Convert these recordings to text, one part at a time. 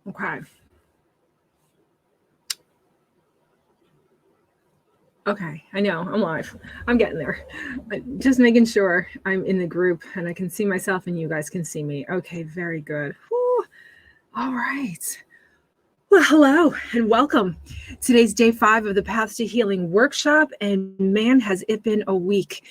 Okay. Okay, I know, I'm live. I'm getting there. Just making sure I'm in the group and I can see myself and you guys can see me. Okay, very good. Whew. All right. Well, hello and welcome. Today's day 5 of the Path to Healing workshop, and man, has it been a week.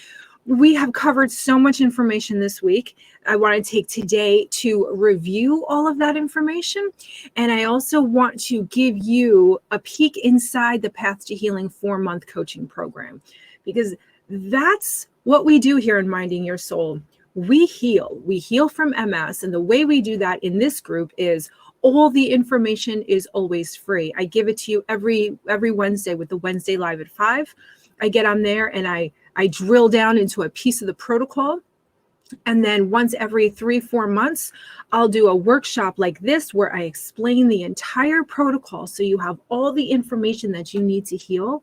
We have covered so much information this week. I want to take today to review all of that information. And I also want to give you a peek inside the Path to Healing 4-month coaching program, because that's what we do here in Minding Your Soul. We heal from MS. And the way we do that in this group is all the information is always free. I give it to you every Wednesday with the Wednesday Live at 5. I get on there and I drill down into a piece of the protocol. And then once every 3-4 months, I'll do a workshop like this where I explain the entire protocol so you have all the information that you need to heal.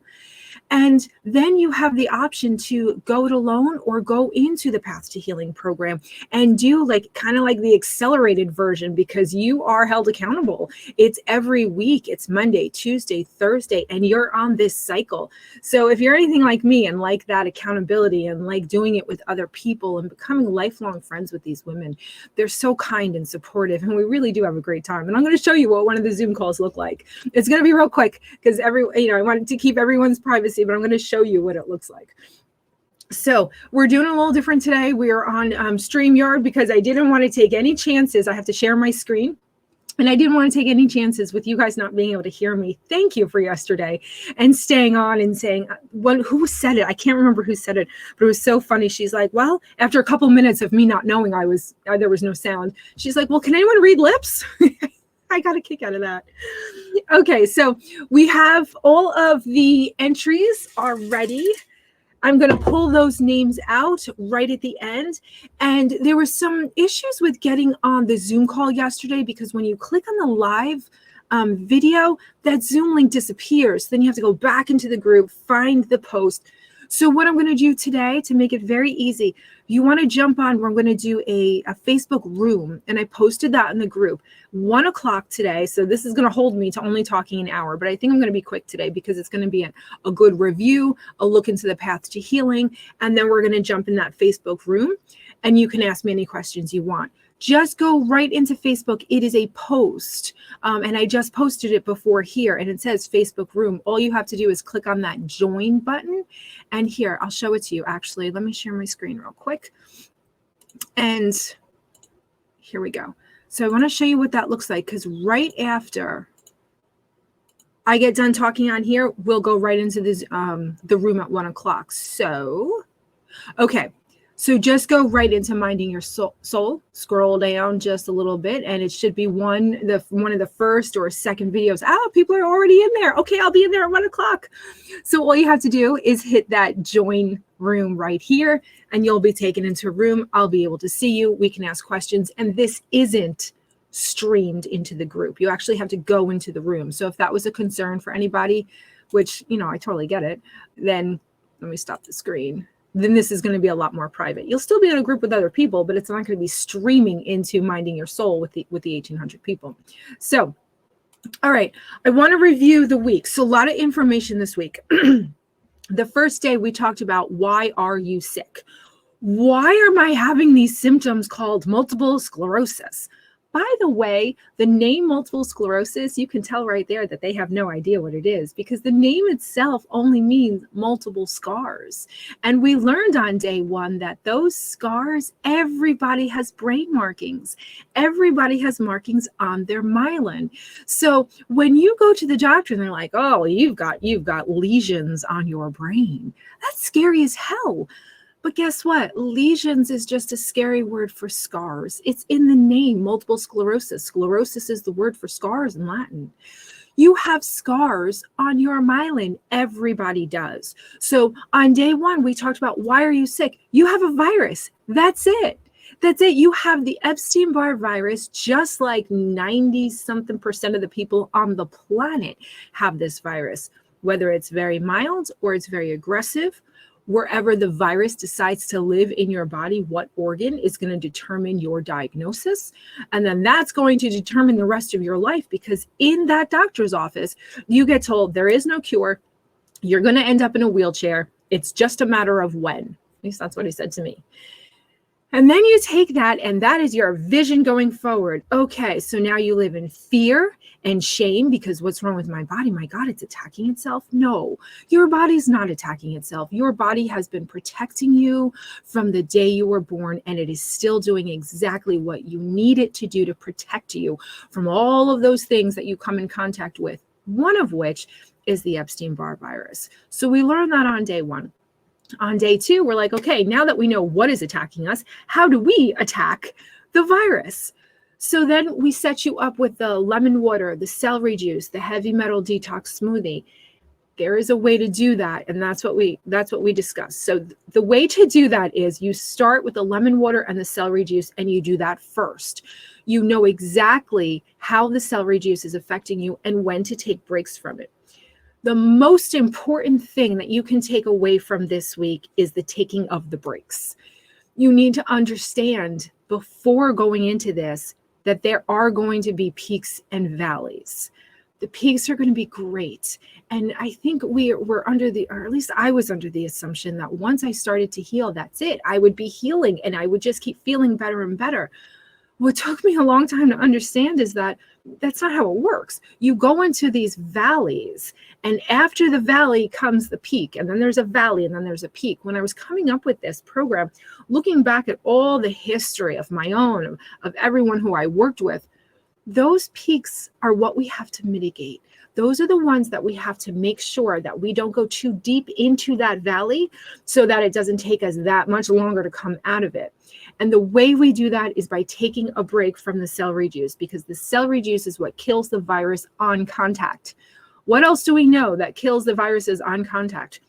And then you have the option to go it alone or go into the Path to Healing program and do kind of like the accelerated version, because you are held accountable. It's every week. It's Monday, Tuesday, Thursday, and you're on this cycle. So if you're anything like me and like that accountability and like doing it with other people and becoming lifelong friends with these women, they're so kind and supportive, and we really do have a great time. And I'm going to show you what one of the Zoom calls look like. It's going to be real quick because I wanted to keep everyone's privacy, but I'm going to show you what it looks like. So we're doing a little different today. We are on StreamYard because I didn't want to take any chances. I have to share my screen. And I didn't want to take any chances with you guys not being able to hear me. Thank you for yesterday and staying on and saying, who said it? I can't remember who said it, but it was so funny. She's like, well, after a couple minutes of me not knowing there was no sound, she's like, well, can anyone read lips? I got a kick out of that. Okay, so we have all of the entries are ready. I'm going to pull those names out right at the end. And there were some issues with getting on the Zoom call yesterday, because when you click on the live video, that Zoom link disappears. Then you have to go back into the group, find the post. So what I'm going to do today to make it very easy, you want to jump on, we're going to do a Facebook room. And I posted that in the group, 1 o'clock today. So this is going to hold me to only talking an hour, but I think I'm going to be quick today because it's going to be a good review, a look into the Path to Healing. And then we're going to jump in that Facebook room and you can ask me any questions you want. Just go right into Facebook. It is a post. And I just posted it before here and it says Facebook room. All you have to do is click on that join button. And here, I'll show it to you. Actually, let me share my screen real quick. And here we go. So I want to show you what that looks like, because right after I get done talking on here, we'll go right into this, the room at 1 o'clock. So, okay. So just go right into Minding Your Soul, scroll down just a little bit, and it should be one of the first or second videos. Oh, people are already in there. Okay, I'll be in there at 1 o'clock. So all you have to do is hit that join room right here, and you'll be taken into a room. I'll be able to see you. We can ask questions, and this isn't streamed into the group. You actually have to go into the room. So if that was a concern for anybody, which, I totally get it, then let me stop the screen. Then this is going to be a lot more private. You'll still be in a group with other people, but it's not going to be streaming into Minding Your Soul with the 1,800 people. So, all right, I want to review the week. So a lot of information this week. The first day we talked about, why are you sick? Why am I having these symptoms called multiple sclerosis? By the way, the name multiple sclerosis, you can tell right there that they have no idea what it is, because the name itself only means multiple scars. And we learned on day 1 that those scars, everybody has brain markings. Everybody has markings on their myelin. So when you go to the doctor and they're like, oh, you've got lesions on your brain, that's scary as hell. But guess what? Lesions is just a scary word for scars. It's in the name, multiple sclerosis. Sclerosis is the word for scars in Latin. You have scars on your myelin. Everybody does. So on day 1, we talked about, why are you sick? You have a virus. That's it. That's it. You have the Epstein-Barr virus, just like 90-something% of the people on the planet have this virus, whether it's very mild or it's very aggressive. Wherever the virus decides to live in your body, what organ is going to determine your diagnosis. And then that's going to determine the rest of your life, because in that doctor's office, you get told there is no cure. You're going to end up in a wheelchair. It's just a matter of when. At least that's what he said to me. And then you take that, and that is your vision going forward. Okay, so now you live in fear and shame because what's wrong with my body? My God, it's attacking itself. No, your body's not attacking itself. Your body has been protecting you from the day you were born, and it is still doing exactly what you need it to do to protect you from all of those things that you come in contact with, one of which is the Epstein-Barr virus. So we learned that on day one. On day two, we're like, okay, now that we know what is attacking us, how do we attack the virus? So then we set you up with the lemon water, the celery juice, the heavy metal detox smoothie. There is a way to do that, and that's what we discussed. So the way to do that is you start with the lemon water and the celery juice, and you do that first. You know exactly how the celery juice is affecting you and when to take breaks from it. The most important thing that you can take away from this week is the taking of the breaks. You need to understand before going into this that there are going to be peaks and valleys. The peaks are going to be great. And I think we're under or at least I was under the assumption that once I started to heal, that's it. I would be healing and I would just keep feeling better and better. What took me a long time to understand is that that's not how it works. You go into these valleys, and after the valley comes the peak, and then there's a valley, and then there's a peak. When I was coming up with this program, looking back at all the history of my own, of everyone who I worked with, those peaks are what we have to mitigate. Those are the ones that we have to make sure that we don't go too deep into that valley so that it doesn't take us that much longer to come out of it. And the way we do that is by taking a break from the celery juice, because the celery juice is what kills the virus on contact. What else do we know that kills the viruses on contact?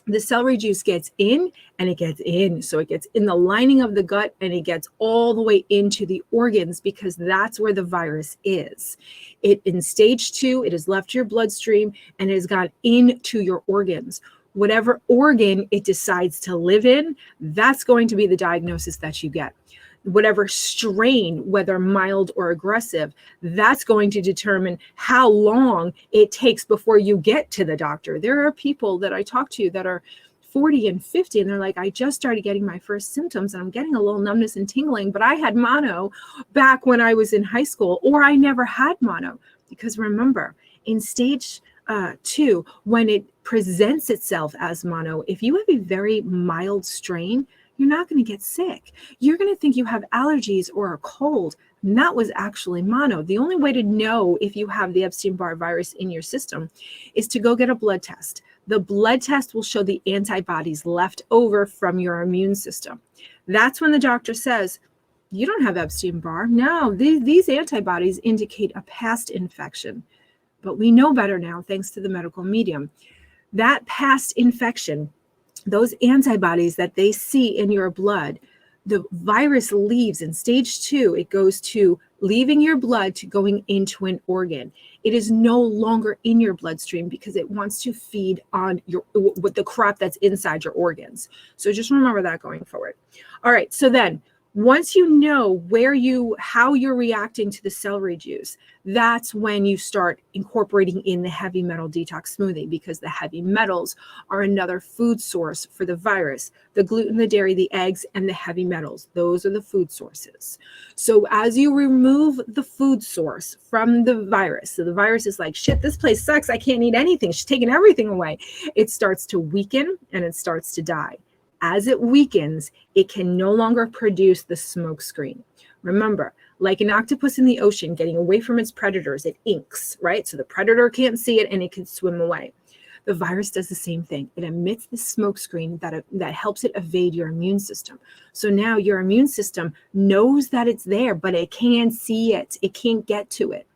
The celery juice gets in, and it gets in. So it gets in the lining of the gut, and it gets all the way into the organs, because that's where the virus is. In stage 2, it has left your bloodstream and it has gone into your organs. Whatever organ it decides to live in, that's going to be the diagnosis that you get. Whatever strain, whether mild or aggressive, that's going to determine how long it takes before you get to the doctor. There are people that I talk to that are 40 and 50, and they're like, I just started getting my first symptoms and I'm getting a little numbness and tingling, but I had mono back when I was in high school, or I never had mono. Because remember, in stage 2, when it presents itself as mono, if you have a very mild strain, you're not going to get sick. You're going to think you have allergies or a cold. And that was actually mono. The only way to know if you have the Epstein-Barr virus in your system is to go get a blood test. The blood test will show the antibodies left over from your immune system. That's when the doctor says, you don't have Epstein-Barr. No, these antibodies indicate a past infection. But we know better now, thanks to the medical medium. That past infection, those antibodies that they see in your blood, the virus leaves in stage 2. It goes to leaving your blood to going into an organ. It is no longer in your bloodstream because it wants to feed on with the crop that's inside your organs. So just remember that going forward. All right. So then once you know how you're reacting to the celery juice, that's when you start incorporating in the heavy metal detox smoothie, because the heavy metals are another food source for the virus. The gluten, the dairy, the eggs, and the heavy metals, those are the food sources. So as you remove the food source from the virus, so the virus is like, shit, this place sucks. I can't eat anything. She's taking everything away. It starts to weaken and it starts to die. As it weakens, it can no longer produce the smoke screen. Remember, like an octopus in the ocean getting away from its predators, it inks, right? So the predator can't see it and it can swim away. The virus does the same thing. It emits the smoke screen that helps it evade your immune system. So now your immune system knows that it's there, but it can't see it. It can't get to it.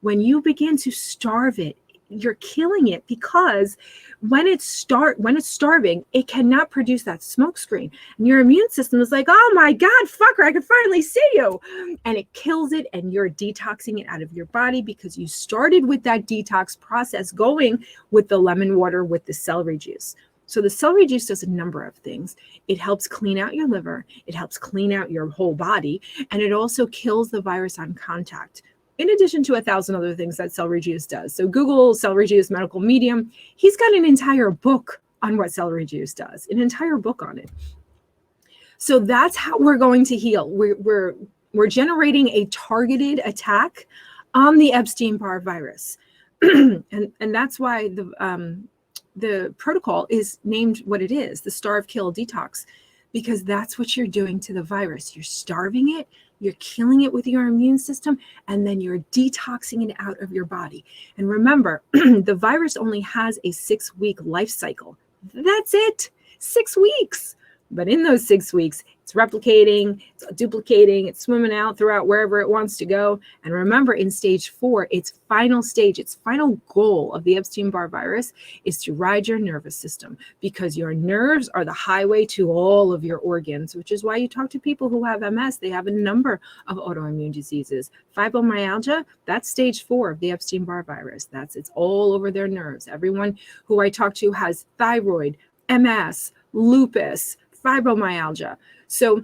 When you begin to starve it, you're killing it, because when it's starving, it cannot produce that smoke screen. And your immune system is like, oh my God, fucker, I can finally see you. And it kills it, and you're detoxing it out of your body because you started with that detox process going with the lemon water, with the celery juice. So the celery juice does a number of things. It helps clean out your liver. It helps clean out your whole body. And it also kills the virus on contact, in addition to 1,000 other things that celery juice does. So Google celery juice medical medium. He's got an entire book on what celery juice does, an entire book on it. So that's how we're going to heal. We're generating a targeted attack on the Epstein-Barr virus. and that's why the protocol is named what it is, the starve, kill, detox, because that's what you're doing to the virus. You're starving it, you're killing it with your immune system, and then you're detoxing it out of your body. And remember, the virus only has a 6-week life cycle. That's it, 6 weeks. But in those 6 weeks, it's replicating, it's duplicating, it's swimming out throughout wherever it wants to go. And remember, in stage 4, its final stage, its final goal of the Epstein-Barr virus is to ride your nervous system, because your nerves are the highway to all of your organs, which is why you talk to people who have MS. They have a number of autoimmune diseases. Fibromyalgia, that's stage 4 of the Epstein-Barr virus. It's all over their nerves. Everyone who I talk to has thyroid, MS, lupus, fibromyalgia. So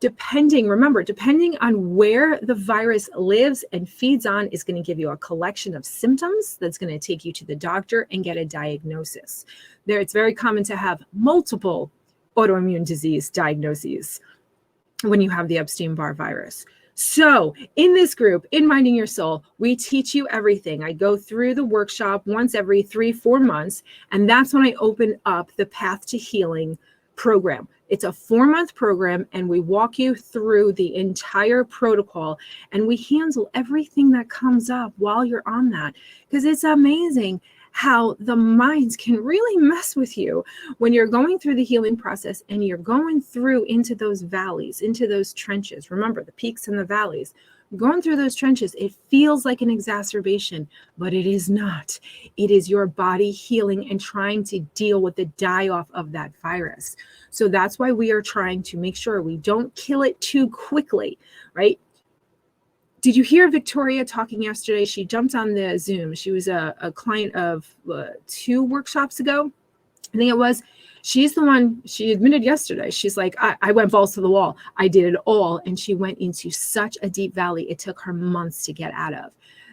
depending on where the virus lives and feeds on is going to give you a collection of symptoms that's going to take you to the doctor and get a diagnosis. It's very common to have multiple autoimmune disease diagnoses when you have the Epstein-Barr virus. So in this group, in Minding Your Soul, we teach you everything. I go through the workshop once every 3-4 months, and that's when I open up the Path to Healing program. It's a 4-month program, and we walk you through the entire protocol, and we handle everything that comes up while you're on that, because it's amazing how the minds can really mess with you when you're going through the healing process and you're going through into those valleys, into those trenches. Remember the peaks and the valleys. Going through those trenches, it feels like an exacerbation, but it is not. It is your body healing and trying to deal with the die-off of that virus. So that's why we are trying to make sure we don't kill it too quickly, right? Did you hear Victoria talking yesterday? She jumped on the Zoom. She was a client of 2 workshops ago, I think it was. She's the one, she admitted yesterday, she's like, I went balls to the wall. I did it all. And she went into such a deep valley. It took her months to get out of.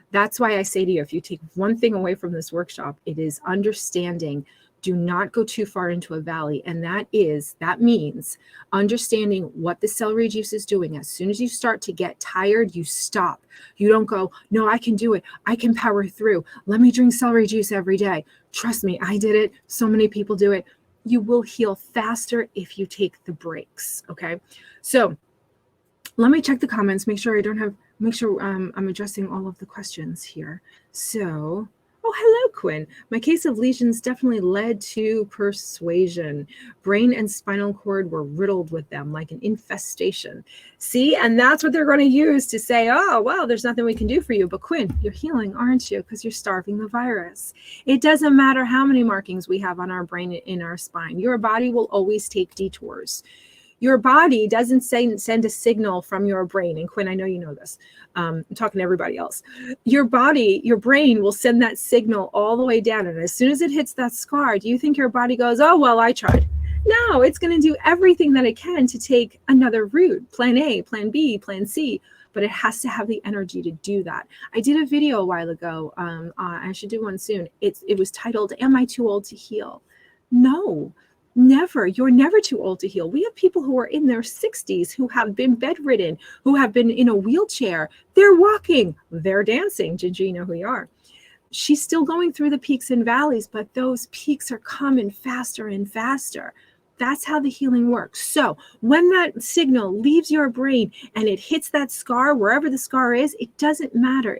That's why I say to you, if you take one thing away from this workshop, it is understanding, do not go too far into a valley. And that means understanding what the celery juice is doing. As soon as you start to get tired, you stop. You don't go, no, I can do it. I can power through. Let me drink celery juice every day. Trust me, I did it. So many people do it. You will heal faster if you take the breaks. Okay. So let me check the comments, make sure I'm addressing all of the questions here. So, oh, hello, Quinn. My case of lesions definitely led to persuasion. Brain and spinal cord were riddled with them like an infestation. See, and that's what they're going to use to say, oh, well, there's nothing we can do for you. But Quinn, you're healing, aren't you? Because you're starving the virus. It doesn't matter how many markings we have on our brain, in our spine. Your body will always take detours. Your body doesn't send a signal from your brain. And Quinn, I know you know this. I'm talking to everybody else. Your brain will send that signal all the way down. And as soon as it hits that scar, do you think your body goes, oh, well, I tried? No, it's going to do everything that it can to take another route, plan A, plan B, plan C. But it has to have the energy to do that. I did a video a while ago. I should do one soon. It was titled, Am I Too Old to Heal? No. Never. You're never too old to heal. We have people who are in their 60s who have been bedridden, who have been in a wheelchair. They're walking, they're dancing. Ginger, you know who you are. She's still going through the peaks and valleys, but those peaks are coming faster and faster. That's how the healing works. So when that signal leaves your brain and it hits that scar, wherever the scar is, it doesn't matter.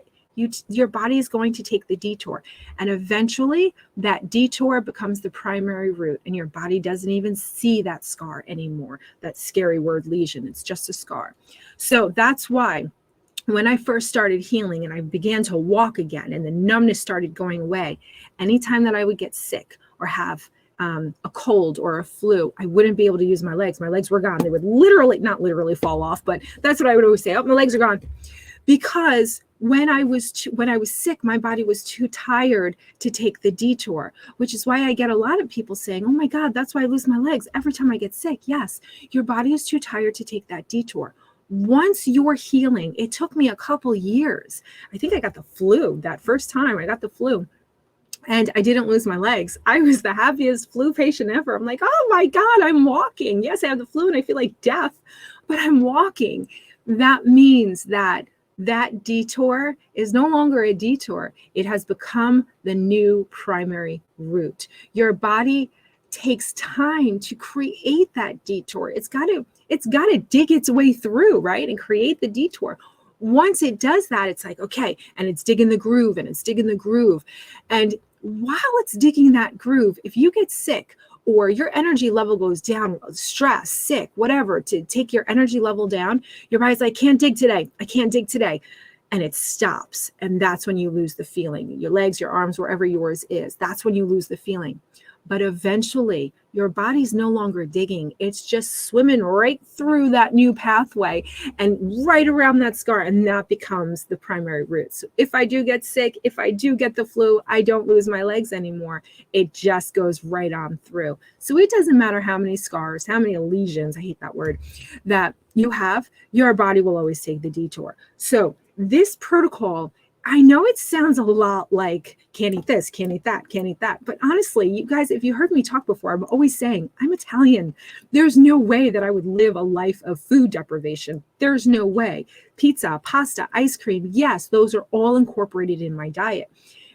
Your body is going to take the detour, and eventually that detour becomes the primary route, and your body doesn't even see that scar anymore, that scary word lesion. It's just a scar. So that's why when I first started healing and I began to walk again and the numbness started going away, anytime that I would get sick or have a cold or a flu, I wouldn't be able to use my legs. My legs were gone. They would not literally fall off, but that's what I would always say. Oh, my legs are gone. Because when I was sick, my body was too tired to take the detour, which is why I get a lot of people saying, oh my God, that's why I lose my legs every time I get sick. Yes, your body is too tired to take that detour. Once you're healing, it took me a couple years. I think I got the flu that first time I got the flu. And I didn't lose my legs. I was the happiest flu patient ever. I'm like, oh my God, I'm walking. Yes, I have the flu and I feel like death, but I'm walking. That means that detour is no longer a detour. It has become the new primary route. Your body takes time to create that detour. It's got to dig its way through, right? And create the detour. Once it does that, it's like, okay, and it's digging the groove and it's digging the groove. And while it's digging that groove, if you get sick or your energy level goes down, stress, sick, whatever, to take your energy level down, your body's like, can't dig today. I can't dig today. And it stops. And that's when you lose the feeling. Your legs, your arms, wherever yours is, that's when you lose the feeling. But eventually, your body's no longer digging. It's just swimming right through that new pathway and right around that scar. And that becomes the primary route. So if I do get sick, if I do get the flu, I don't lose my legs anymore. It just goes right on through. So it doesn't matter how many scars, how many lesions, I hate that word, that you have, your body will always take the detour. So this protocol, I know it sounds a lot like can't eat this, can't eat that, can't eat that. But honestly, you guys, if you heard me talk before, I'm always saying I'm Italian. There's no way that I would live a life of food deprivation. There's no way. Pizza, pasta, ice cream, yes, those are all incorporated in my diet.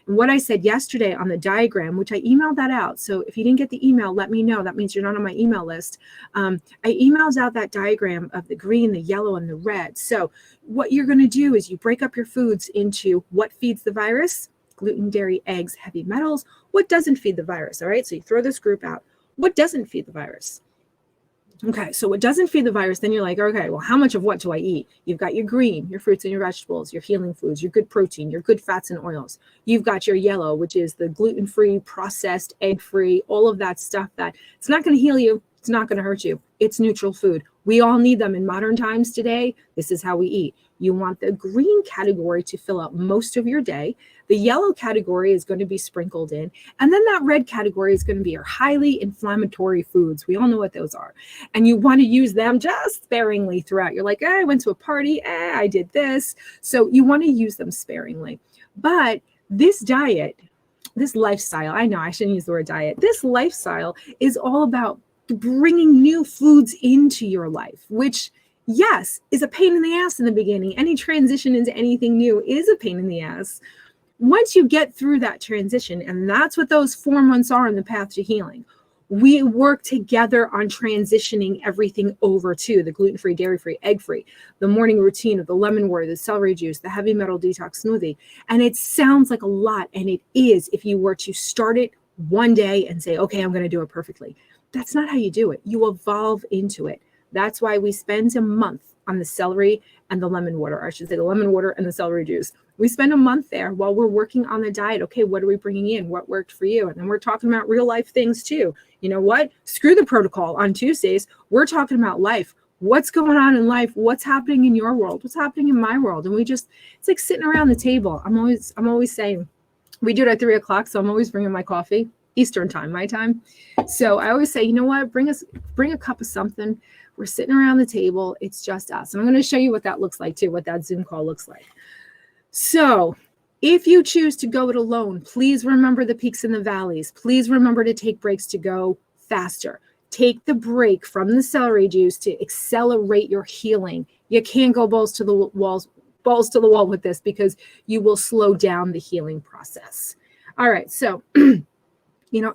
And what I said yesterday on the diagram, which I emailed that out. So if you didn't get the email, let me know. That means you're not on my email list. I emailed out that diagram of the green, the yellow, and the red. So what you're going to do is you break up your foods into what feeds the virus, gluten, dairy, eggs, heavy metals. What doesn't feed the virus? All right. So you throw this group out. What doesn't feed the virus? Okay, so what doesn't feed the virus, then you're like, okay, well, how much of what do I eat? You've got your green, your fruits and your vegetables, your healing foods, your good protein, your good fats and oils. You've got your yellow, which is the gluten-free, processed, egg-free, all of that stuff that it's not going to heal you. It's not going to hurt you. It's neutral food. We all need them in modern times today. This is how we eat. You want the green category to fill up most of your day. The yellow category is going to be sprinkled in. And then that red category is going to be your highly inflammatory foods. We all know what those are. And you want to use them just sparingly throughout. You're like, I went to a party. I did this. So you want to use them sparingly. But this diet, this lifestyle, I know I shouldn't use the word diet. This lifestyle is all about bringing new foods into your life, which, yes, is a pain in the ass in the beginning. Any transition into anything new is a pain in the ass. Once you get through that transition, and that's what those 4 months are in the path to healing, we work together on transitioning everything over to the gluten-free, dairy-free, egg-free, the morning routine of the lemon water, the celery juice, the heavy metal detox smoothie. And it sounds like a lot, and it is if you were to start it one day and say, okay, I'm going to do it perfectly. That's not how you do it. You evolve into it. That's why we spend a month on the celery and the lemon water, or I should say the lemon water and the celery juice. We spend a month there while we're working on the diet. Okay, what are we bringing in? What worked for you? And then we're talking about real life things too. You know what? Screw the protocol on Tuesdays. We're talking about life. What's going on in life? What's happening in your world? What's happening in my world? And it's like sitting around the table. I'm always saying, we do it at 3:00. So I'm always bringing my coffee, Eastern time, my time. So I always say, you know what? Bring a cup of something. We're sitting around the table. It's just us. And I'm going to show you what that looks like too, what that Zoom call looks like. So if you choose to go it alone, please remember the peaks and the valleys. Please remember to take breaks to go faster. Take the break from the celery juice to accelerate your healing. You can't go balls to the wall with this because you will slow down the healing process. All right. So,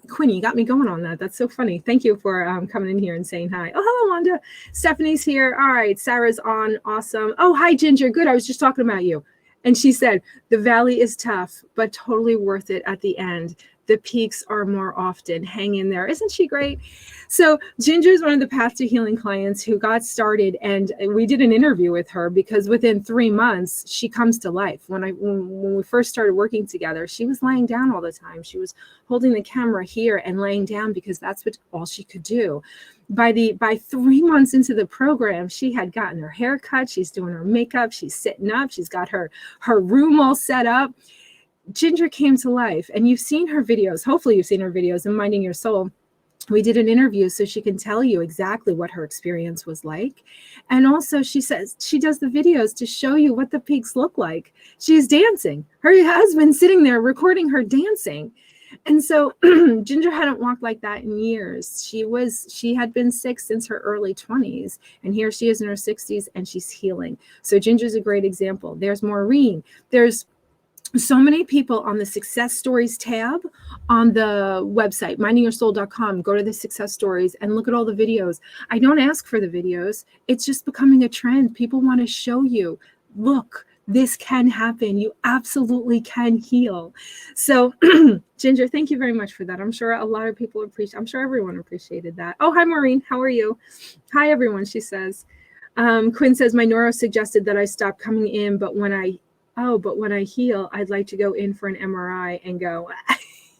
Quinny, you got me going on that. That's so funny. Thank you for coming in here and saying hi. Oh, hello, Wanda. Stephanie's here. All right. Sarah's on. Awesome. Oh, hi, Ginger. Good. I was just talking about you. And she said, the valley is tough, but totally worth it at the end. The peaks are more often. Hang in there. Isn't she great? So Ginger is one of the Path to Healing clients who got started, and we did an interview with her because within 3 months she comes to life. When we first started working together, she was laying down all the time. She was holding the camera here and laying down because that's all she could do. By 3 months into the program, she had gotten her hair cut. She's doing her makeup. She's sitting up. She's got her room all set up. Ginger came to life, and you've seen her videos. Hopefully you've seen her videos in Minding Your Soul. We did an interview so she can tell you exactly what her experience was like. And also she says she does the videos to show you what the peaks look like. She's dancing. Her husband's sitting there recording her dancing. And so Ginger hadn't walked like that in years. She had been sick since her early 20s, and here she is in her 60s, and she's healing. So Ginger's a great example. There's Maureen. There's so many people on the Success Stories tab on the website, mindingyoursoul.com. Go to the Success Stories and look at all the videos. I don't ask for the videos. It's just becoming a trend. People want to show you, look, this can happen. You absolutely can heal. So Ginger, thank you very much for that. I'm sure a lot of people I'm sure everyone appreciated that. Oh, hi, Maureen. How are you? Hi, everyone, she says. Quinn says, my neuro suggested that I stop coming in, but when I heal, I'd like to go in for an MRI and go,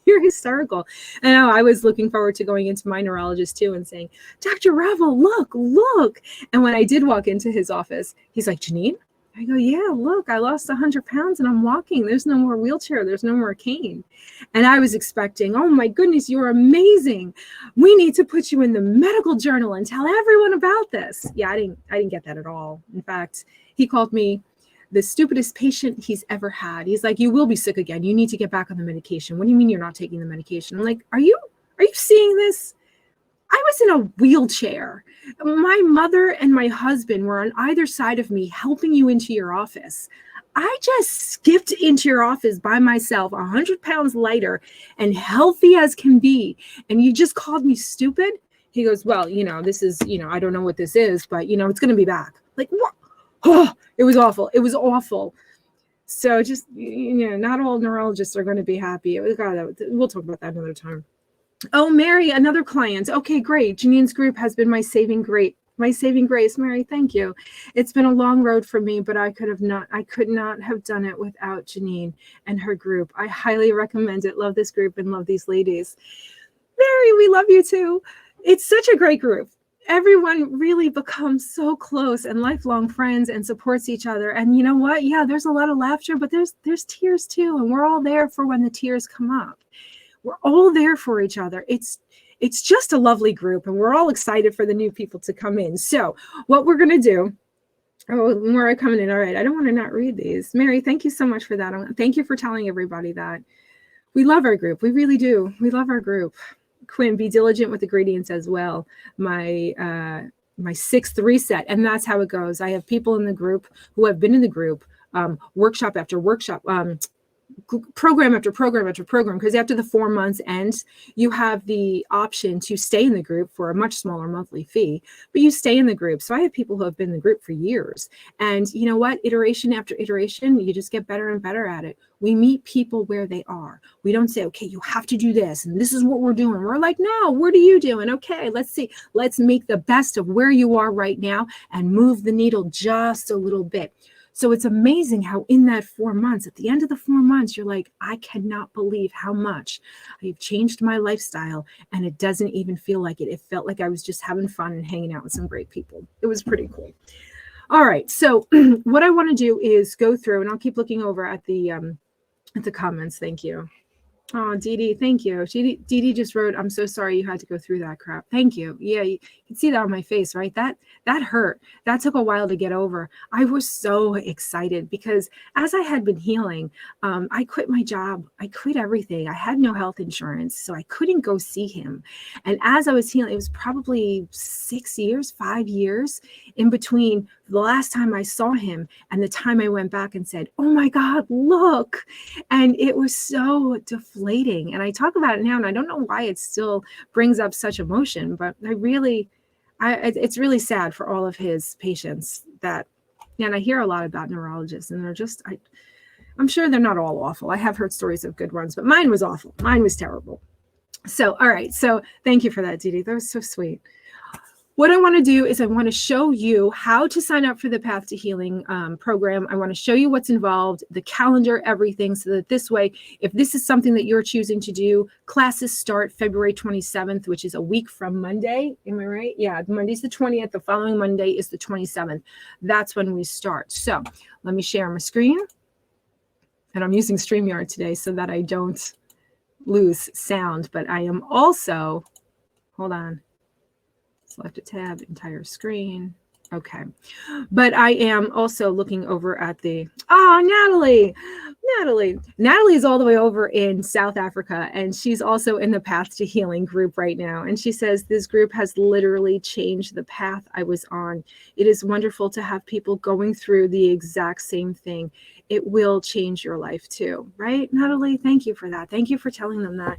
you're hysterical. I know, I was looking forward to going into my neurologist too and saying, Dr. Ravel, look. And when I did walk into his office, he's like, Jeanene? I go, yeah, look, I lost 100 pounds and I'm walking. There's no more wheelchair. There's no more cane. And I was expecting, oh my goodness, you're amazing. We need to put you in the medical journal and tell everyone about this. Yeah, I didn't get that at all. In fact, he called me the stupidest patient he's ever had. He's like, you will be sick again. You need to get back on the medication. What do you mean you're not taking the medication? I'm like, are you seeing this? I was in a wheelchair. My mother and my husband were on either side of me helping you into your office. I just skipped into your office by myself, 100 pounds lighter and healthy as can be. And you just called me stupid? He goes, well, this is, I don't know what this is, but, it's going to be back. Like, what? Oh, it was awful. It was awful. So just, not all neurologists are going to be happy. We'll talk about that another time. Oh, Mary, another client. Okay, great. Jeanene's group has been my saving grace. Mary, thank you. It's been a long road for me, but I could not have done it without Jeanene and her group. I highly recommend it. Love this group and love these ladies. Mary, we love you too. It's such a great group. Everyone really becomes so close and lifelong friends and supports each other. And you know what? Yeah, there's a lot of laughter, but there's tears too. And we're all there for when the tears come up. We're all there for each other. It's just a lovely group, and we're all excited for the new people to come in. So what we're going to do, more are coming in. All right. I don't want to not read these. Mary, thank you so much for that. Thank you for telling everybody that. We love our group. We really do. We love our group. Quinn, be diligent with ingredients as well. My 6th reset. And that's how it goes. I have people in the group who have been in the group, workshop after workshop, program after program after program, because after the 4 months ends, you have the option to stay in the group for a much smaller monthly fee, but you stay in the group. So I have people who have been in the group for years, and you know what, iteration after iteration, you just get better and better at it. We meet people where they are. We don't say, okay, you have to do this and this is what we're doing. We're like, no, what are you doing? Okay, let's make the best of where you are right now and move the needle just a little bit. So it's amazing how in that 4 months, at the end of the 4 months, you're like, I cannot believe how much I've changed my lifestyle. And it doesn't even feel like it. It felt like I was just having fun and hanging out with some great people. It was pretty cool. All right. So what I want to do is go through, and I'll keep looking over at the comments. Thank you. Oh, Dee Dee, thank you. Dee Dee just wrote, I'm so sorry you had to go through that crap. Thank you. Yeah, you can see that on my face, right? That hurt. That took a while to get over. I was so excited because as I had been healing, I quit my job. I quit everything. I had no health insurance, so I couldn't go see him. And as I was healing, it was probably 5 years in between the last time I saw him and the time I went back and said, oh my God, look. And it was so deflating. And I talk about it now, and I don't know why it still brings up such emotion, but it's really sad for all of his patients and I hear a lot about neurologists, and they're just, I'm sure they're not all awful. I have heard stories of good ones, but mine was awful. Mine was terrible. So, all right. So thank you for that, Dee Dee. That was so sweet. What I want to do is I want to show you how to sign up for the Path to Healing program. I want to show you what's involved, the calendar, everything, so that this way, if this is something that you're choosing to do, classes start February 27th, which is a week from Monday. Am I right? Yeah, Monday's the 20th. The following Monday is the 27th. That's when we start. So let me share my screen. And I'm using StreamYard today so that I don't lose sound, but I am also, hold on. Select a tab, entire screen. Okay. But I am also looking over at the, Natalie is all the way over in South Africa, and she's also in the Path to Healing group right now. And she says, this group has literally changed the path I was on. It is wonderful to have people going through the exact same thing. It will change your life too, right? Natalie, thank you for that. Thank you for telling them that.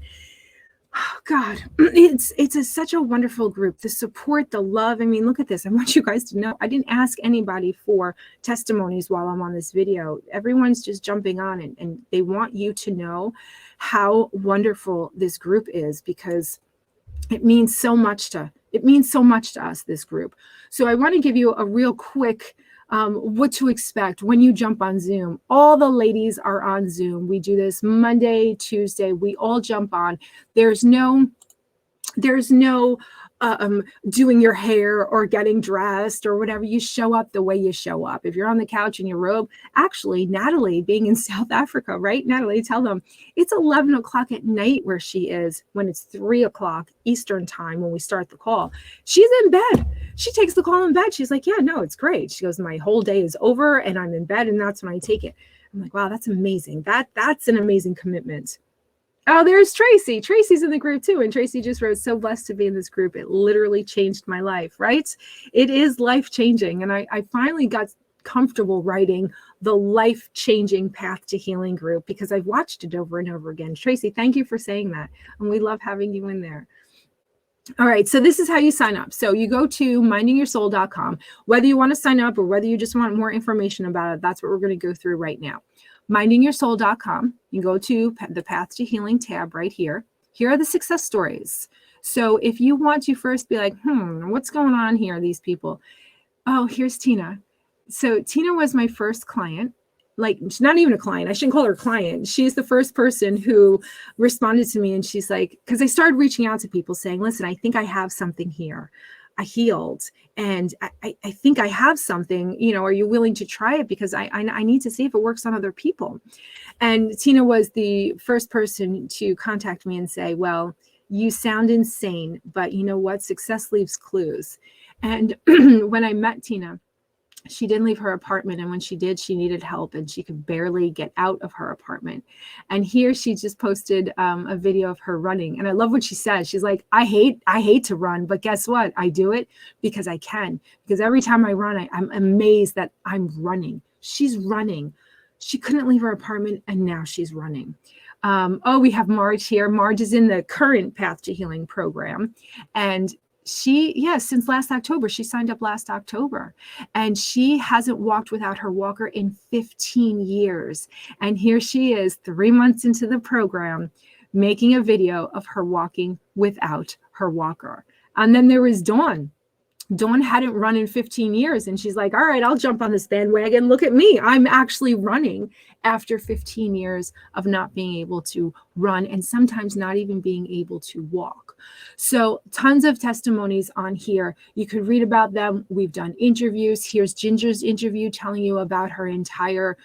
Oh, God, it's such a wonderful group. The support, the love. I mean, look at this. I want you guys to know I didn't ask anybody for testimonies while I'm on this video. Everyone's just jumping on it, and they want you to know how wonderful this group is, because it means so much to us, this group. So I want to give you a real quick what to expect when you jump on Zoom. All the ladies are on Zoom. We do this Monday, Tuesday. We all jump on. There's no doing your hair or getting dressed or whatever. You show up the way you show up. If you're on the couch in your robe, actually, Natalie being in South Africa, right? Natalie, tell them it's 11 o'clock at night where she is when it's 3 o'clock Eastern time when we start the call. She's in bed. She takes the call in bed. She's like, yeah, no, it's great. She goes, my whole day is over and I'm in bed, and that's when I take it. I'm like, wow, that's amazing. That's an amazing commitment. Oh, there's Tracy. Tracy's in the group too. And Tracy just wrote, so blessed to be in this group. It literally changed my life, right? It is life-changing. And I finally got comfortable writing the life-changing Path to Healing group because I've watched it over and over again. Tracy, thank you for saying that. And we love having you in there. All right, so this is how you sign up. So you go to mindingyoursoul.com. Whether you want to sign up or whether you just want more information about it, that's what we're going to go through right now. Mindingyoursoul.com. You go to the Path to Healing tab right here. Here are the success stories. So if you want to first be like, what's going on here, these people? Oh, here's Tina. So Tina was my first client. Like, she's not even a client. I shouldn't call her a client. She's the first person who responded to me. And she's like, because I started reaching out to people saying, listen, I think I have something here. I healed and I think I have something, are you willing to try it? Because I need to see if it works on other people. And Tina was the first person to contact me and say, well, you sound insane, but you know what? Success leaves clues. And when I met Tina, she didn't leave her apartment. And when she did, she needed help and she could barely get out of her apartment. And here she just posted a video of her running. And I love what she said. She's like, I hate to run, but guess what? I do it because I can. Because every time I run, I'm amazed that I'm running. She's running. She couldn't leave her apartment and now she's running. We have here. Marge is in the current Path to Healing program. And since last October, she signed up last October, and she hasn't walked without her walker in 15 years. And here she is 3 months into the program, making a video of her walking without her walker. And then there was Dawn. Dawn hadn't run in 15 years. And she's like, all right, I'll jump on this bandwagon. Look at me. I'm actually running after 15 years of not being able to run and sometimes not even being able to walk. So tons of testimonies on here. You could read about them. We've done interviews. Here's Ginger's interview telling you about her entire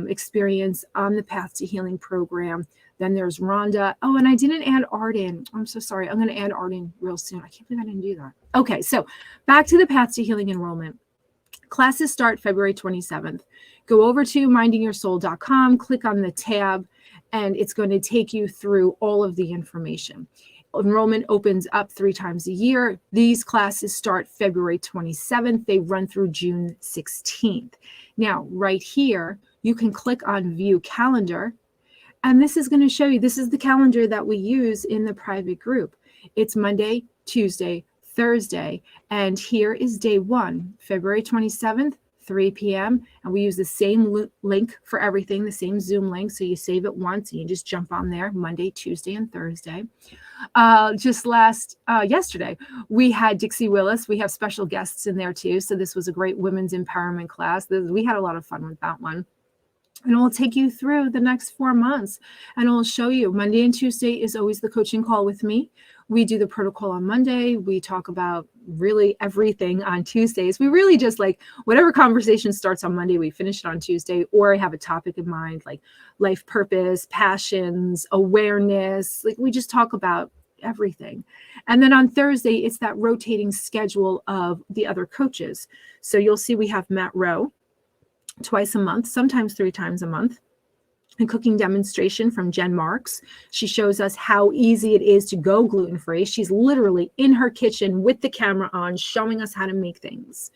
experience on the Path to Healing program. Then there's Rhonda. Oh, and I didn't add Art in. I'm so sorry. I'm going to add Art in real soon. I can't believe I didn't do that. Okay, so back to the Path to Healing enrollment. Classes start February 27th. Go over to mindingyoursoul.com, click on the tab, and it's going to take you through all of the information. Enrollment opens up 3 times a year. These classes start February 27th. They run through June 16th. Now, right here, you can click on View Calendar. And this is going to show you, this is the calendar that we use in the private group. It's Monday, Tuesday, Thursday, and here is day 1, February 27th 3 p.m. And we use the same link for everything, the same Zoom link. So you save it once and you just jump on there Monday, Tuesday, and Thursday. Yesterday, we had Dixie Willis. We have special guests in there too. So this was a great women's empowerment class. We had a lot of fun with that one. And we'll take you through the next 4 months and we'll show you. Monday and Tuesday is always the coaching call with me. We do the protocol on Monday. We talk about really everything on Tuesdays. We really just like whatever conversation starts on Monday, we finish it on Tuesday, or I have a topic in mind like life purpose, passions, awareness. Like we just talk about everything. And then on Thursday, it's that rotating schedule of the other coaches. So you'll see we have Matt Rowe twice a month, sometimes 3 times a month. A cooking demonstration from Jen Marks. She shows us how easy it is to go gluten-free. She's literally in her kitchen with the camera on, showing us how to make things.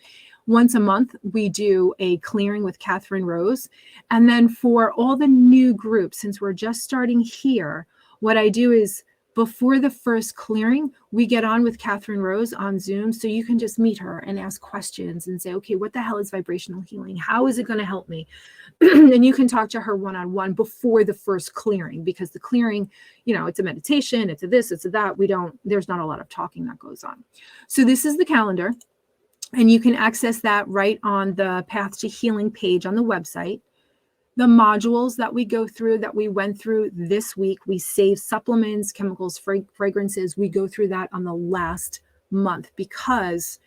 Once a month, we do a clearing with Catherine Rose. And then for all the new groups, since we're just starting here, what I do is before the first clearing, we get on with Catherine Rose on Zoom. So you can just meet her and ask questions and say, okay, what the hell is vibrational healing? How is it going to help me? And you can talk to her one-on-one before the first clearing, because the clearing, it's a meditation, it's a this, it's a that. There's not a lot of talking that goes on. So this is the calendar, and you can access that right on the Path to Healing page on the website. The modules that we go through, that we went through this week, we save supplements, chemicals, fragrances. We go through that on the last month because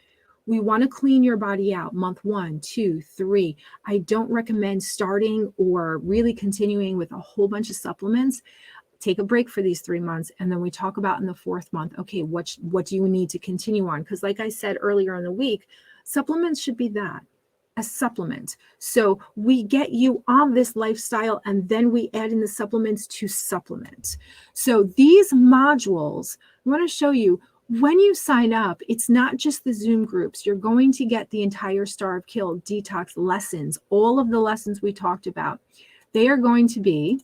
we want to clean your body out month 1, 2, 3. I don't recommend starting or really continuing with a whole bunch of supplements. Take a break for these 3 months. And then we talk about in the 4th month, okay, what do you need to continue on? Because like I said earlier in the week, supplements should be that. A supplement. So we get you on this lifestyle and then we add in the supplements to supplement. So these modules, I want to show you when you sign up, it's not just the Zoom groups. You're going to get the entire Starve Kill Detox lessons, all of the lessons we talked about. They are going to be,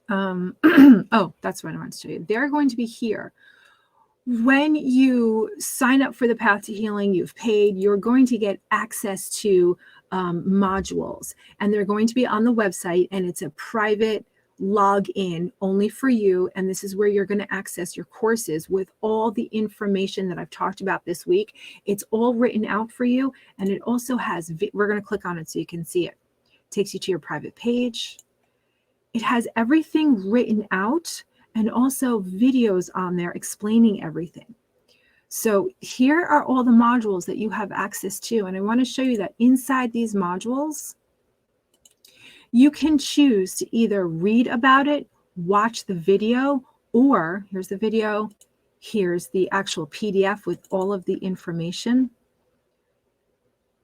oh, that's what I want to show you. They're going to be here. When you sign up for the Path to Healing, you've paid, you're going to get access to modules, and they're going to be on the website, and it's a private login only for you. And this is where you're going to access your courses with all the information that I've talked about this week. It's all written out for you. And it also has, we're going to click on it so you can see it. It takes you to your private page. It has everything written out, and also videos on there explaining everything. So here are all the modules that you have access to. And I want to show you that inside these modules, you can choose to either read about it, watch the video, or here's the video, here's the actual PDF with all of the information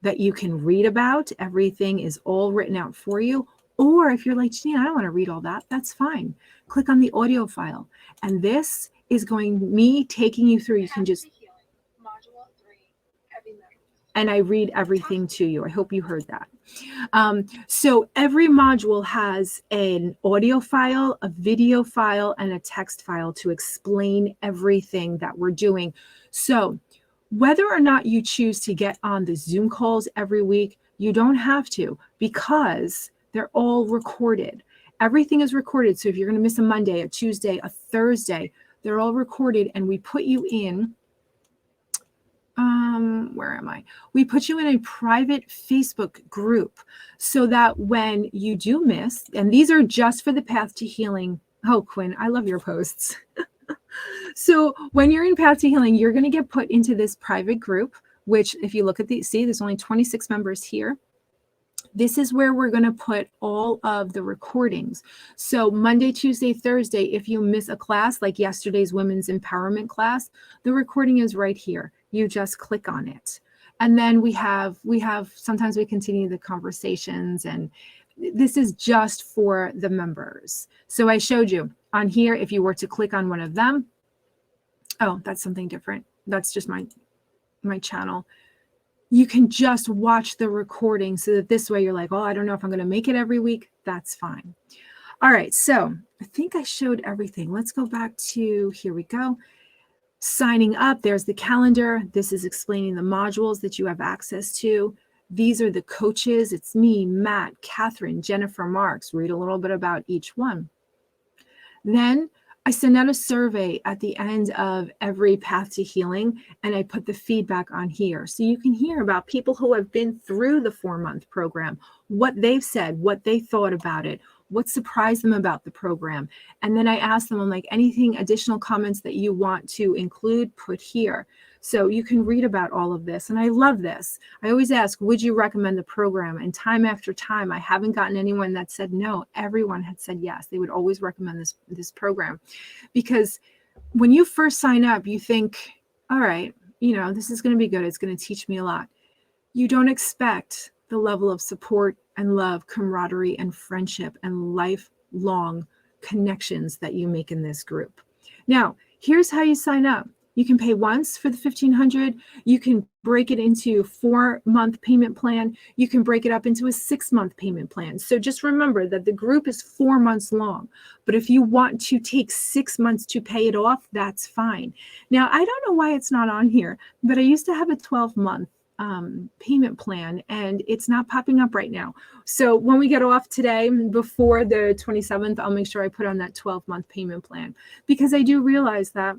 that you can read about. Everything is all written out for you. Or if you're like, Jeanene, I don't want to read all that, that's fine. Click on the audio file. And this is me taking you through. You can just, Module 3, heavy metal. And I read everything to you. I hope you heard that. So every module has an audio file, a video file, and a text file to explain everything that we're doing. So whether or not you choose to get on the Zoom calls every week, you don't have to, because they're all recorded. Everything is recorded. So if you're going to miss a Monday, a Tuesday, a Thursday, they're all recorded, and we put you in, where am I? We put you in a private Facebook group so that when you do miss, and these are just for the Path to Healing. Oh, Quinn, I love your posts. So when you're in Path to Healing, you're going to get put into this private group, which if you look at see, there's only 26 members here. This is where we're going to put all of the recordings. So Monday, Tuesday, Thursday, if you miss a class like yesterday's women's empowerment class, the recording is right here. You just click on it. And then we have sometimes we continue the conversations, and this is just for the members. So I showed you on here, if you were to click on one of them, oh, that's something different. That's just my channel. You can just watch the recording so that this way you're like, oh, I don't know if I'm going to make it every week. That's fine. All right. So I think I showed everything. Let's go back to, here we go. Signing up. There's the calendar. This is explaining the modules that you have access to. These are the coaches. It's me, Matt, Catherine, Jennifer Marks. Read a little bit about each one. Then I send out a survey at the end of every Path to Healing, and I put the feedback on here. So you can hear about people who have been through the 4-month program, what they've said, what they thought about it, what surprised them about the program. And then I ask them, I'm like, anything additional comments that you want to include, put here. So you can read about all of this. And I love this. I always ask, would you recommend the program? And time after time, I haven't gotten anyone that said no. Everyone had said yes. They would always recommend this program. Because when you first sign up, you think, all right, this is going to be good. It's going to teach me a lot. You don't expect the level of support and love, camaraderie and friendship and lifelong connections that you make in this group. Now, here's how you sign up. You can pay once for the $1,500. You can break it into a 4-month payment plan. You can break it up into a 6-month payment plan. So just remember that the group is 4 months long. But if you want to take 6 months to pay it off, that's fine. Now, I don't know why it's not on here, but I used to have a 12-month payment plan, and it's not popping up right now. So when we get off today, before the 27th, I'll make sure I put on that 12-month payment plan, because I do realize that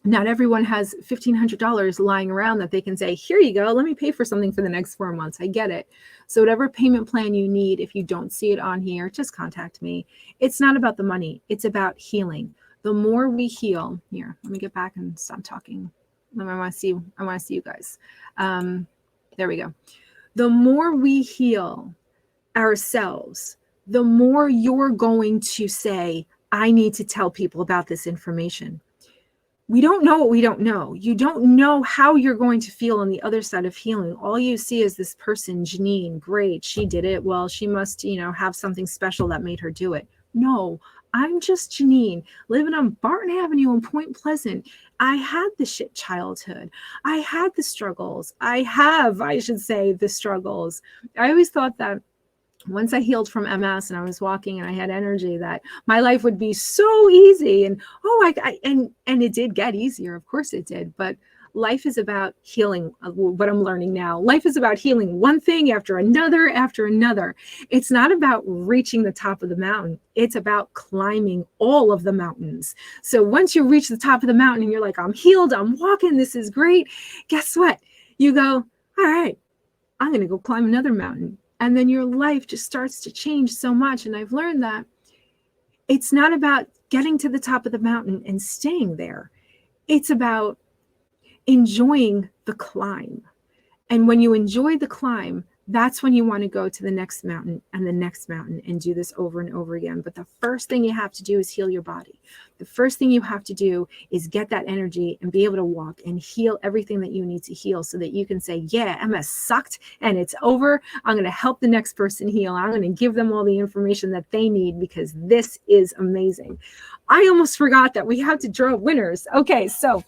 not everyone has $1,500 lying around that they can say, here you go, let me pay for something for the next 4 months. I get it. So whatever payment plan you need, if you don't see it on here, just contact me. It's not about the money. It's about healing. The more we heal, here, let me get back and stop talking. I want to see you guys. There we go. The more we heal ourselves, the more you're going to say, I need to tell people about this information. We don't know what we don't know. You don't know how you're going to feel on the other side of healing. All you see is this person, Jeanene, great, she did it. Well, she must, have something special that made her do it. No, I'm just Jeanene, living on Barton Avenue in Point Pleasant. I had the shit childhood. I had the struggles. I should say, the struggles. I always thought that once I healed from MS and I was walking and I had energy, that my life would be so easy. And and it did get easier. Of course it did. But life is about healing. What I'm learning now, life is about healing one thing after another after another. It's not about reaching the top of the mountain. It's about climbing all of the mountains. So once you reach the top of the mountain and you're like, I'm healed, I'm walking, this is great. Guess what? You go, all right, I'm going to go climb another mountain. And then your life just starts to change so much. And I've learned that it's not about getting to the top of the mountain and staying there. It's about enjoying the climb. And when you enjoy the climb, that's when you want to go to the next mountain and the next mountain and do this over and over again. But the first thing you have to do is heal your body. The first thing you have to do is get that energy and be able to walk and heal everything that you need to heal, so that you can say, yeah, MS sucked and it's over. I'm going to help the next person heal. I'm going to give them all the information that they need, because this is amazing. I almost forgot that we have to draw winners. Okay, so,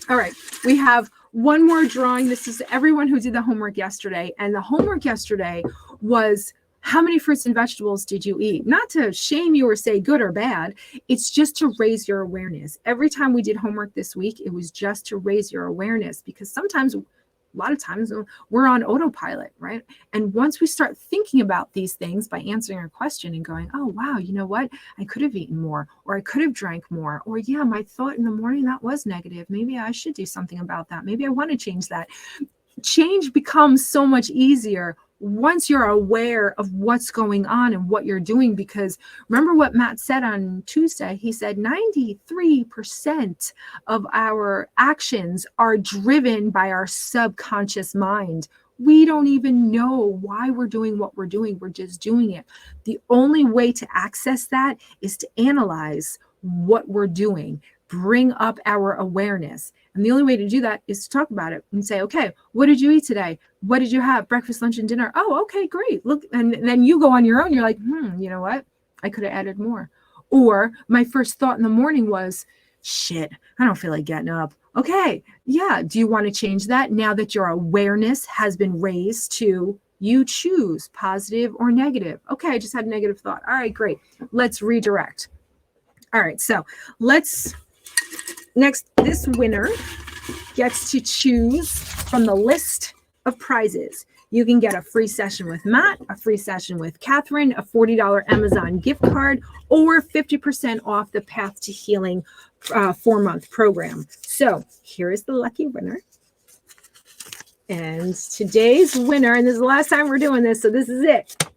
all right, we have one more drawing. This is everyone who did the homework yesterday. And the homework yesterday was, how many fruits and vegetables did you eat? Not to shame you or say good or bad. It's just to raise your awareness. Every time we did homework this week, it was just to raise your awareness, because sometimes, a lot of times, we're on autopilot, right? And once we start thinking about these things by answering a question and going, oh, wow, you know what? I could have eaten more, or I could have drank more, or yeah, my thought in the morning, that was negative. Maybe I should do something about that. Maybe I want to change that. Change becomes so much easier once you're aware of what's going on and what you're doing. Because remember what Matt said on Tuesday, he said 93% of our actions are driven by our subconscious mind. We don't even know why we're doing what we're doing. We're just doing it. The only way to access that is to analyze what we're doing, bring up our awareness. And the only way to do that is to talk about it and say, okay, what did you eat today? What did you have? Breakfast, lunch, and dinner. Oh, okay, great. Look, and then you go on your own. You're like, you know what? I could have added more. Or my first thought in the morning was, shit, I don't feel like getting up. Okay, yeah. Do you want to change that now that your awareness has been raised to you choose positive or negative? Okay, I just had a negative thought. All right, great. Let's redirect. All right, so next, this winner gets to choose from the list of prizes. You can get a free session with Matt, a free session with Catherine, a $40 Amazon gift card, or 50% off the Path to Healing 4-month program. So here is the lucky winner. And today's winner, and this is the last time we're doing this, so this is it.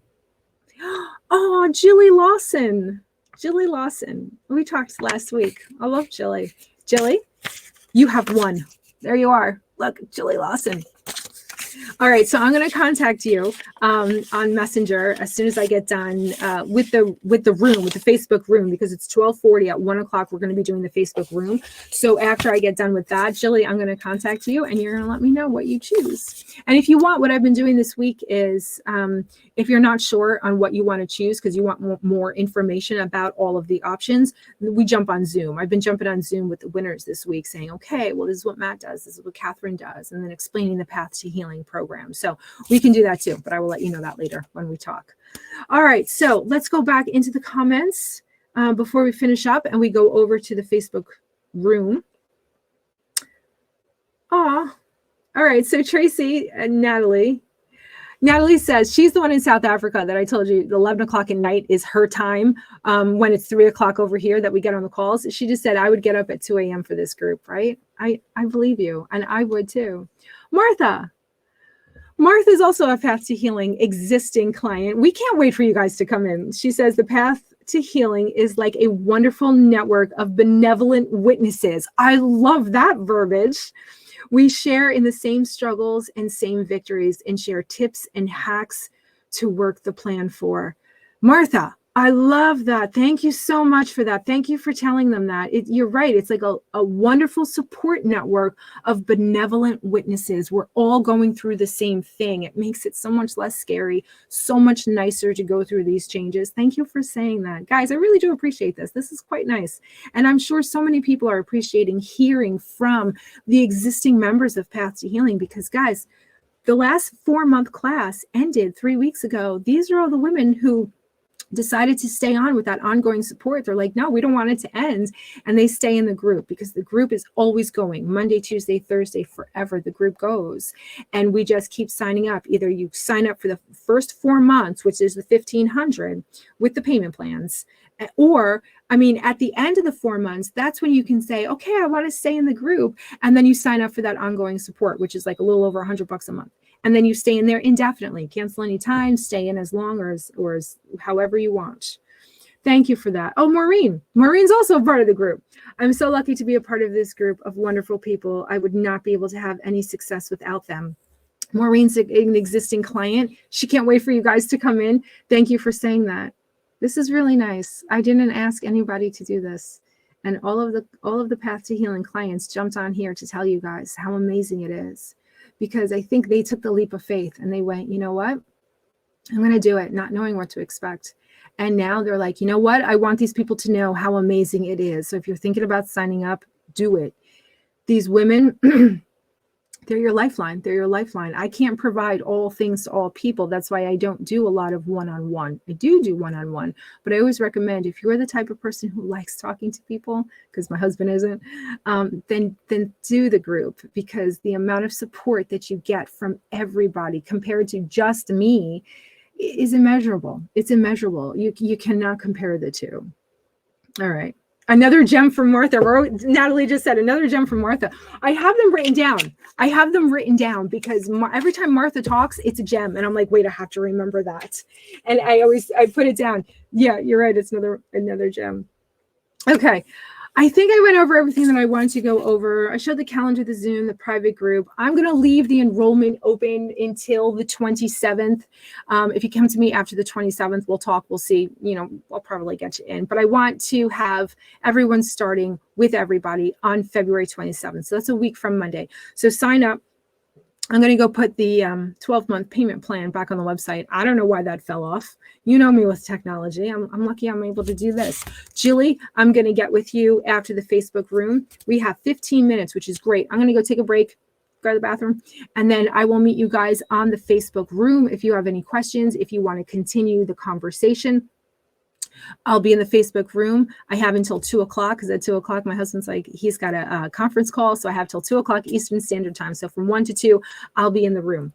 Oh, Jilly Lawson. Jilly Lawson. We talked last week. I love Jilly. Jilly, you have won. There you are. Look, Jilly Lawson. All right, so I'm going to contact you on Messenger as soon as I get done with the room, with the Facebook room, because it's 12:40 at 1 o'clock. We're going to be doing the Facebook room. So after I get done with that, Jilly, I'm going to contact you, and you're going to let me know what you choose. And if you want, what I've been doing this week is, if you're not sure on what you want to choose because you want more information about all of the options, we jump on Zoom. I've been jumping on Zoom with the winners this week, saying, okay, well, this is what Matt does, this is what Catherine does, and then explaining the Path to Healing program. So we can do that too, but I will let you know that later when we talk. All right, so let's go back into the comments before we finish up, and we go over to the Facebook room. All right, so Tracy and Natalie says she's the one in South Africa that I told you 11 o'clock at night is her time when it's 3 o'clock over here that we get on the calls. She just said, I would get up at 2 a.m. for this group, right? I believe you, and I would too. Martha's also a Path to Healing existing client. We can't wait for you guys to come in. She says the Path to Healing is like a wonderful network of benevolent witnesses. I love that verbiage. We share in the same struggles and same victories and share tips and hacks to work the plan for. Martha, I love that. Thank you so much for that. Thank you for telling them that. You're right. It's like a wonderful support network of benevolent witnesses. We're all going through the same thing. It makes it so much less scary, so much nicer to go through these changes. Thank you for saying that. Guys, I really do appreciate this. This is quite nice. And I'm sure so many people are appreciating hearing from the existing members of Path to Healing because, guys, the last 4-month class ended 3 weeks ago. These are all the women who decided to stay on with that ongoing support. They're like, no, we don't want it to end. And they stay in the group because the group is always going. Monday, Tuesday, Thursday, forever. The group goes. And we just keep signing up. Either you sign up for the first 4 months, which is the $1,500 with the payment plans, or, I mean, at the end of the 4 months, that's when you can say, okay, I want to stay in the group. And then you sign up for that ongoing support, which is like a little over $100 a month. And then you stay in there indefinitely, cancel any time, stay in as long or as however you want. Thank you for that. Oh, Maureen's also a part of the group. I'm so lucky to be a part of this group of wonderful people. I would not be able to have any success without them. Maureen's an existing client. She can't wait for you guys to come in. Thank you for saying that. This is really nice. I didn't ask anybody to do this. And all of the Path to Healing clients jumped on here to tell you guys how amazing it is. Because I think they took the leap of faith and they went, you know what? I'm going to do it, not knowing what to expect. And now they're like, you know what? I want these people to know how amazing it is. So if you're thinking about signing up, do it. These women, they're your lifeline. They're your lifeline. I can't provide all things to all people. That's why I don't do a lot of one-on-one. I do one-on-one, but I always recommend if you're the type of person who likes talking to people, because my husband isn't, then do the group, because the amount of support that you get from everybody compared to just me is immeasurable. It's immeasurable. You cannot compare the two. All right. Another gem from Martha. Natalie just said another gem from Martha. I have them written down because every time Martha talks, it's a gem. And I'm like, wait, I have to remember that. And I put it down. Yeah, you're right. It's another gem. Okay. I think I went over everything that I wanted to go over. I showed the calendar, the Zoom, the private group. I'm going to leave the enrollment open until the 27th. If you come to me after the 27th, we'll talk. We'll see. I'll probably get you in. But I want to have everyone starting with everybody on February 27th. So that's a week from Monday. So sign up. I'm going to go put the 12-month payment plan back on the website. I don't know why that fell off. You know me with technology. I'm lucky I'm able to do this. Julie, I'm going to get with you after the Facebook room. We have 15 minutes, which is great. I'm going to go take a break, go to the bathroom, and then I will meet you guys on the Facebook room if you have any questions, if you want to continue the conversation. I'll be in the Facebook room. I have until 2:00 because at 2:00, my husband's like, he's got a conference call. So I have till 2:00 Eastern Standard Time. So from 1 to 2, I'll be in the room.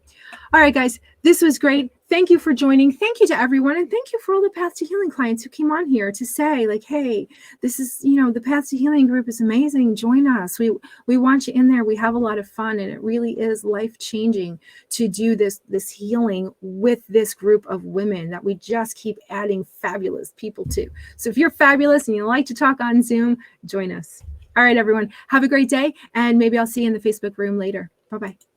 All right, guys, this was great. Thank you for joining. Thank you to everyone. And thank you for all the Path to Healing clients who came on here to say like, hey, this is, the Path to Healing group is amazing. Join us. We want you in there. We have a lot of fun, and it really is life-changing to do this healing with this group of women that we just keep adding fabulous people to. So if you're fabulous and you like to talk on Zoom, join us. All right, everyone, have a great day, and maybe I'll see you in the Facebook room later. Bye-bye.